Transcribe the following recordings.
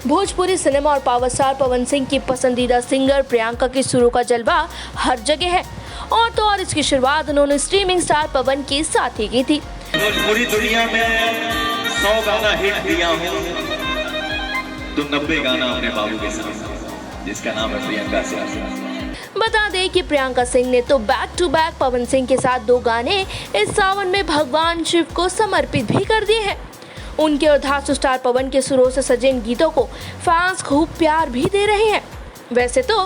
Bhojpuri cinema और power star Pawan Singh की पसंदीदा सिंगर प्रियंका की सुरों का जलवा हर जगह है। और तो और इसकी शुरुआत उन्होंने स्ट्रीमिंग स्टार पवन के साथ ही की थी। पूरी दुनिया में 100 गाना हिट दिया हूँ तो 90 गाना अपने बाबू के साथ, जिसका नाम है प्रियंका सिंह। बता दें कि प्रियंका सिंह ने तो back to back Pawan Singh के साथ 2 गाने इस सावन में भगवान शिव को समर्पित भी कर दिए हैं। उनके और धांसू स्टार पवन के सुरों से सजे इन गीतों को फैंस खूब प्यार भी दे रहे हैं। वैसे तो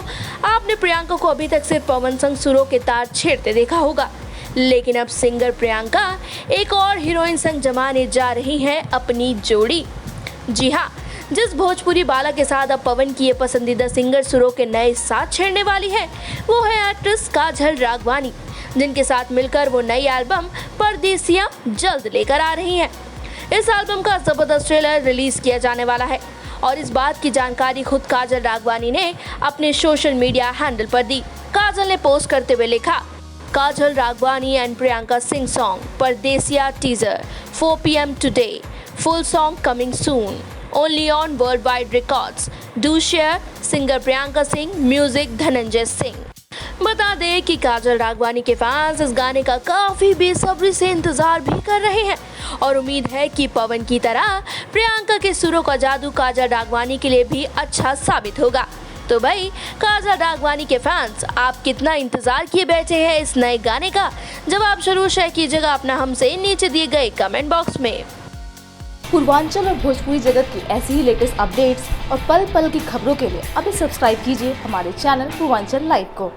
आपने प्रियंका को अभी तक सिर्फ पवन संग सुरों के तार छेड़ते देखा होगा, लेकिन अब सिंगर प्रियंका एक और हीरोइन संग जमाने जा रही हैं अपनी जोड़ी। जी हाँ, जिस भोजपुरी बाला के साथ अब पवन की ये पसंदीदा सिंगर सुरों के नए साथ छेड़ने वाली है, वो है एक्ट्रेस काजल राघवानी, जिनके साथ मिलकर वो नई एल्बम परदेसिया जल्द लेकर आ रही हैं। इस एल्बम का जबरदस्त ट्रेलर रिलीज किया जाने वाला है और इस बात की जानकारी खुद काजल राघवानी ने अपने सोशल मीडिया हैंडल पर दी। काजल ने पोस्ट करते हुए लिखा, काजल राघवानी एंड प्रियंका सिंह सॉन्ग परदेसिया teaser 4 PM today, full song coming soon, only on world wide records, do share, singer Priyanka Singh, music Dhananjay Singh. बता दें कि काजल राघवानी के फैंस इस गाने का काफी बेसब्री से इंतजार भी कर रहे हैं और उम्मीद है कि पवन की तरह प्रियंका के सुरों का जादू काजल राघवानी के लिए भी अच्छा साबित होगा। तो भाई काजल राघवानी के फैंस, आप कितना इंतजार किए बैठे हैं इस नए गाने का? जवाब जरूर शेयर कीजिएगा अपना हमसे नीचे दिए गए कमेंट बॉक्स में। पूर्वांचल और भोजपुरी जगत की ऐसी ही लेटेस्ट अपडेट्स और पल पल की खबरों के लिए अभी सब्सक्राइब कीजिए हमारे चैनल पूर्वांचल लाइव को।